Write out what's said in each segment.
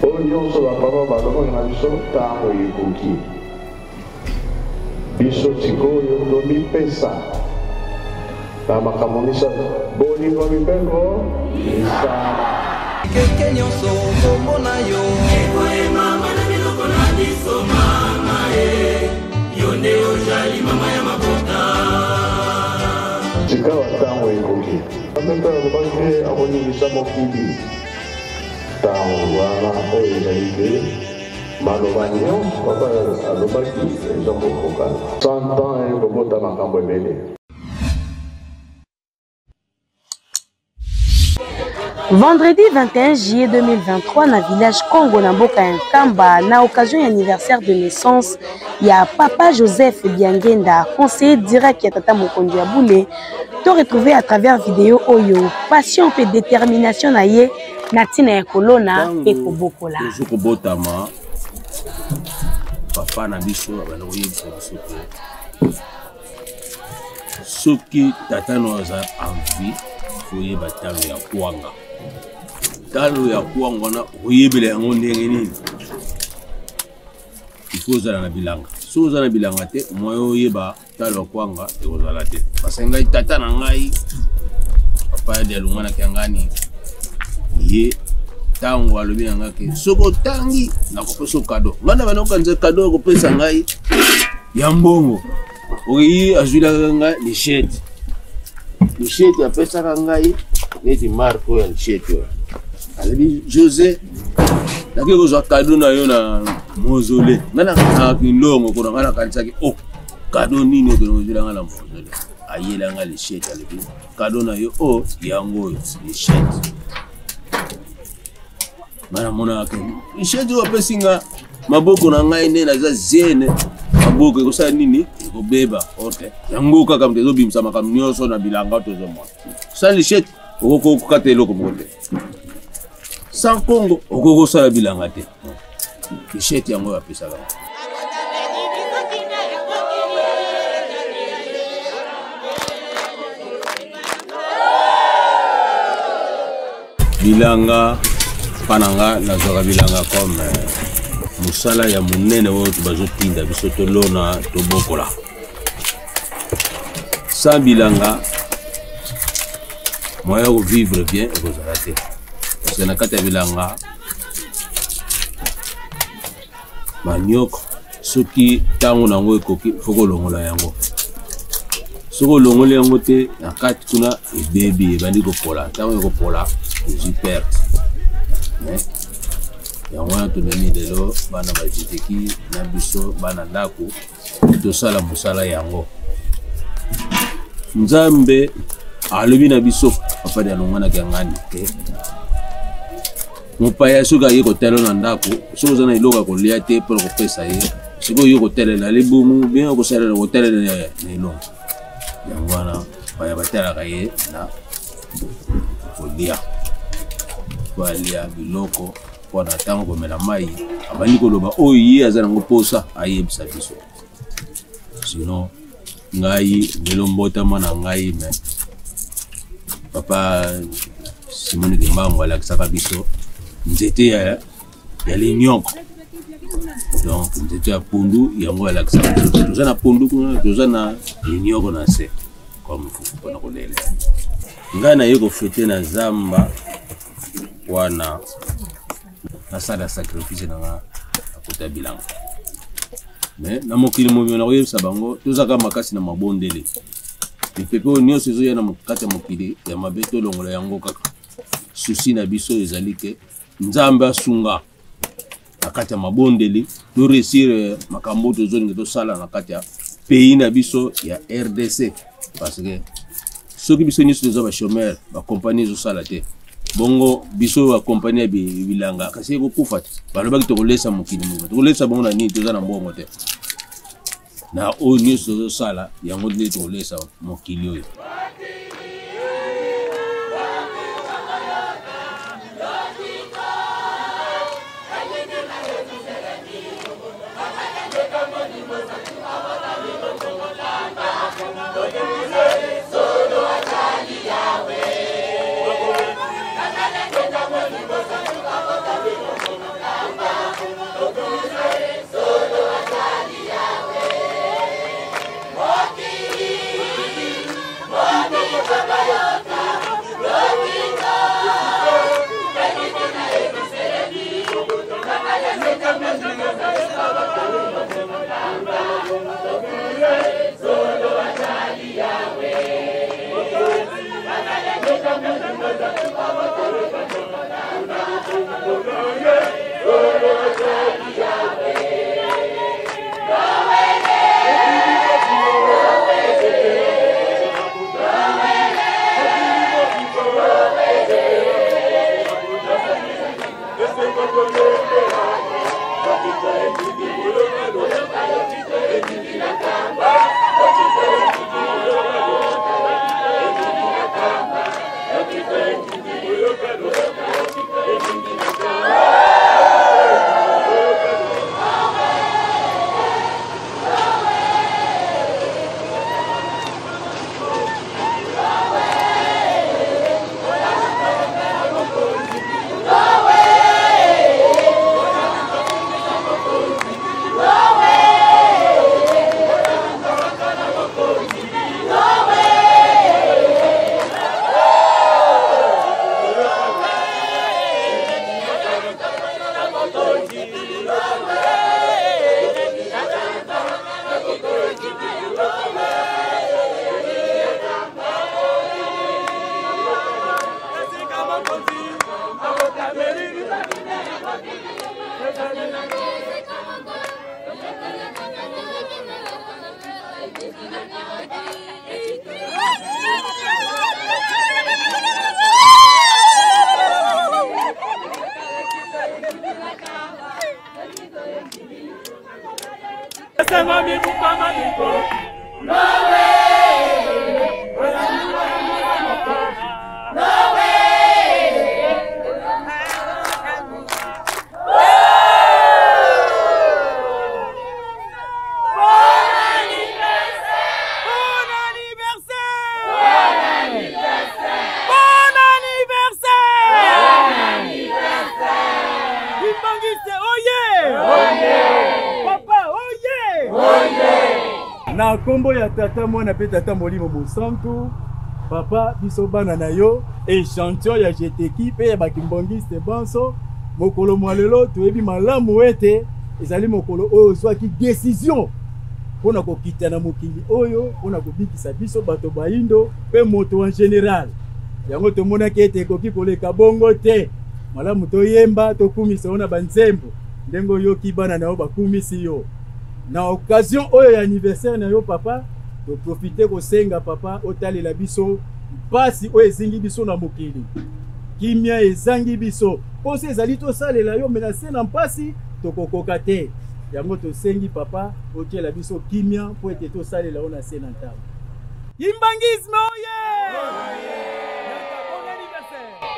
Onion sur la papa, badon, on a vu son temps, il y biso tikoyo domi pesa na makamonisa boni domi pengo isa keke nyonso komona yo ekoye mama na biloko na biso mama yo nde ozali mama ya mabota tika watango ekoki ameka lobaki akoningisa mokili tango wana oyo ezali te maloba nyonso papa alobaki eza kokokana 100 ans ekobota makambo ebele. Vendredi 21 juillet 2023 na village Congo na mboka ya Nkamba na occasion ya anniversaire de naissance ya papa Joseph Biangenda, conseiller direct ya tata mokonzi ya Boulé, to retrouvé à travers vidéo oyo passion et détermination na ye na tina ya kolona pe kobokola kobotama papa na biso abana koyebisa biso te soki tata no aza envie koyeba talo ya kwanga talo ya kwanga na koyebela yango ndenge nini ifo ozala na bilanga so ozala na bilanga te moyo oyeba talo ya kwanga ekozala te parce ngai tata na ngai papa de alungwana kiangani ye tango alobi nanga ke soko tangi na kopesa kado ngana bana okanze kado kopesa ngai ya mbongo oyi azwila nga lishete apesa ngai eti marco ya lishete alobi José nake kozwa kado na yo na mozole ngana na kilongo kona ngana kansaki kado nini okozwila nga na mozole ayela nga lishete alobi kado na yo yango lishete mana mona ke ishedi wapesinga maboko na ngai ne naza zene maboko ekosala nini ekobeba ote yango kaka mtezo bimisa makambo nyonso na bilanga tozomona sa lishedi okokokata eloko moko te sans Congo okokosala bilanga te lishedi yango bapesaka bilanga pananga nazwaka bilanga comme musala ya munene oyo bazotinda biso tolona tobokola sans bilanga moyen ko vivre bien ekozala te parce que na kati ya bilanga manioko soki ntango nango ekoki foko olongola yango soki olongoli yango te na kati kuna ebebi ebandi kopola ntango ekopola ezwi perte yango wana tomemi lelo bana bajiteki na biso bana ndako tosala mosala yango nzambe alobi na biso papa de alongwanaki yangani te mopaya soki aye kotala na ndako soki oza na eloko ya kolia te mpona kopesa ye soki oye kotelela libumu bien okosalela kotelela na elongo yango wana baya batalaka ye na kolia alia biloko mpona ntango komela mai abandi koloba oyo ye aza nango mposa ayebisa biso sinon ngai lelo mbotama na ngai me papa Simoni Kimbangu alakisaka biso nzete ya linyoko donc nzete ya pundu yango alakisaka biso toza na pundu kuna toza na linyoko na se comme mpona kolela ngai naye kofete na zamba wana nasala sacrifice nanga akota bilanga mais na mokili mobimana koyebisa bango tozaka makasi na mabondele mipepe oyo nyonso ezoya na kati ya mokili ya mabe tolongola yango kaka susi na biso ezali ke nzambe asunga na kati ya mabondeli to réussir makambo tozolinga tosala na kati ya pays na biso ya RDC parce que soki biso nyonso toza bachômeur bakompagnie ezosala te bongo biso bakompagnie ya bilanga kasi ekokufa te balobaki tokolesa mokili moko tokolesa bongo na nini toza na mbongo te na oyo nyonso tozosala yango nde tokolesa mokili oyo Na kombo ya tata mwana pe tata molimo mosantu papa biso bana na yo échantillon ya jeteki pe ya bakimbongiste banso mokolo mwalelo toyebi malamu ete ezali mokolo oyo ozwaki décision mpona kokita na mokili oyo mpona kobikisa biso bato bayindo pe moto en général yango tomonaki ete ekoki koleka bongo te malamu toyemba tokumisa ona banzembo ndenge oyoki bana na yo bakumisi yo. Na occasion oyo ya anniversaire na yo papa to profiter kosenga papa otalela biso mpasi oyo ezingi biso na mokili kimia ezangi biso pose ezali tosalela yo menase na mpasi tokokoka te yango tosengi papa otiela biso kimia mpo ete tosalela yo na se na ntango Kimbangisme oye! Bon anniversaire!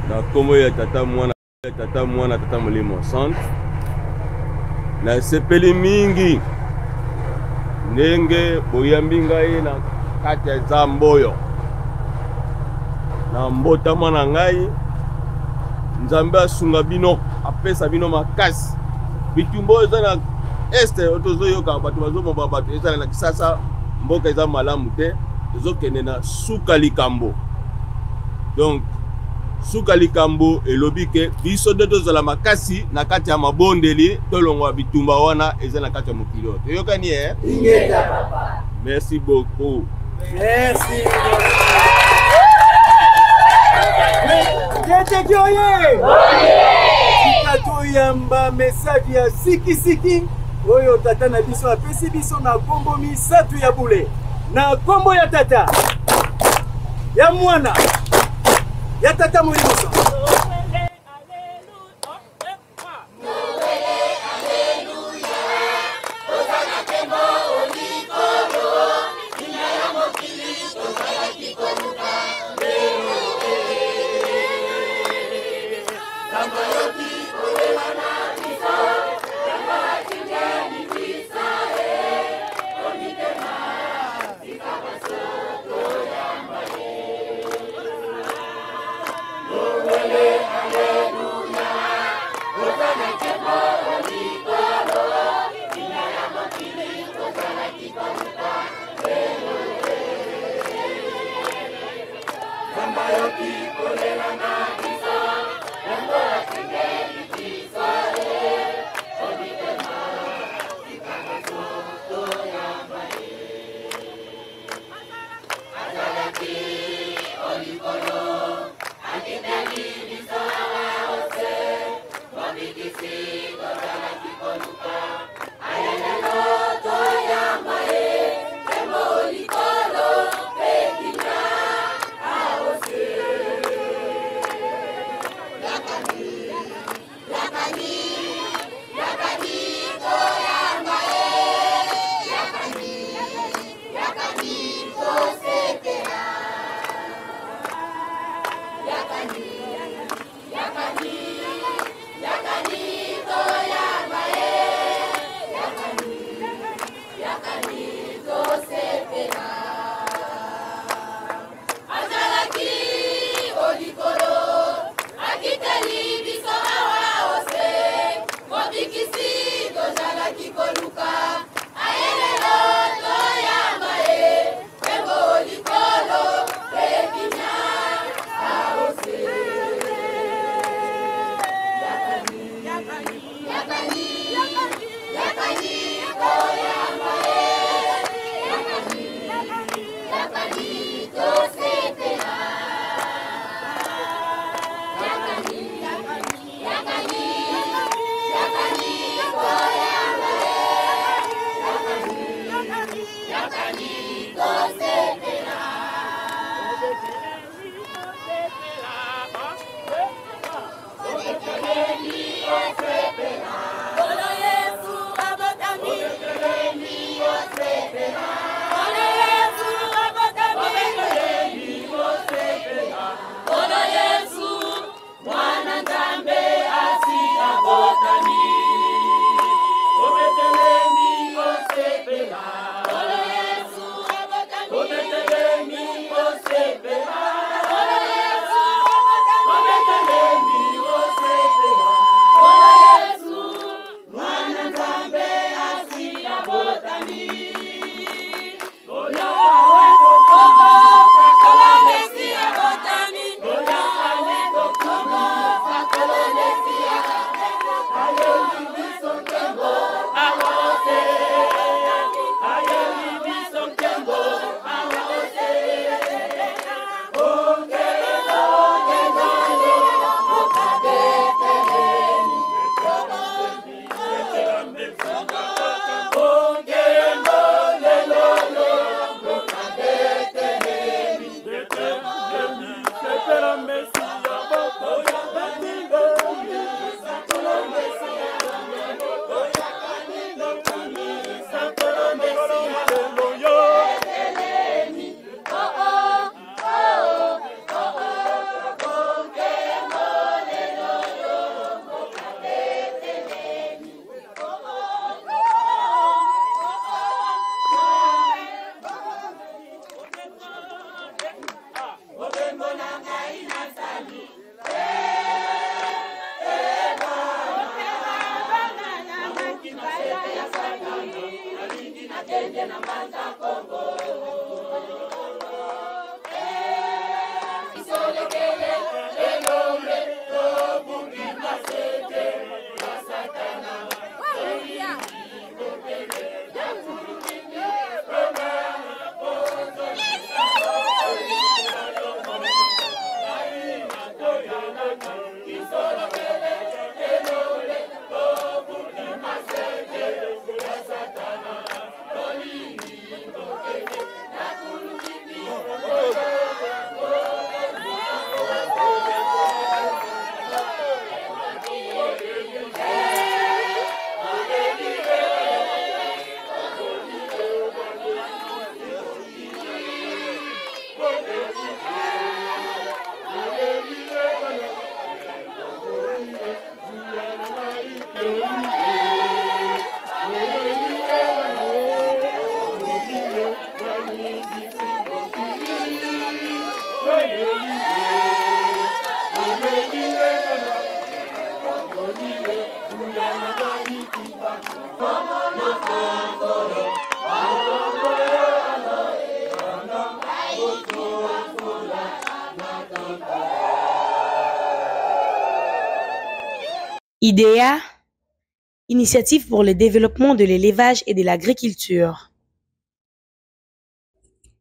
Na komo ya tata mwana tata molimo centre na sepeli mingi ndenge boyambi ngai na kati ya zamboyo na mbotama na ngai nzambe asunga bino apesa bino makasi bitumbo eza na este otozoyoka bato bazomomba bato eza na kisasa mboka eza malamu te ezokende na suka likambo. Donc suka likambo elobi ke biso de tozala makasi na kati ya mabondeli tolongwa bitumba wana eza na kati ya mokili oyo toyokani ingeta papa. Merci beaucoup. Merci. Jeteki oye! Tikato yamba message ya siki oyo tata na biso apesi biso na kombo misatu ya bule. Na kombo ya tata ya mwana ya tata molimo IDEA, Initiative pour le développement de l'élevage et de l'agriculture.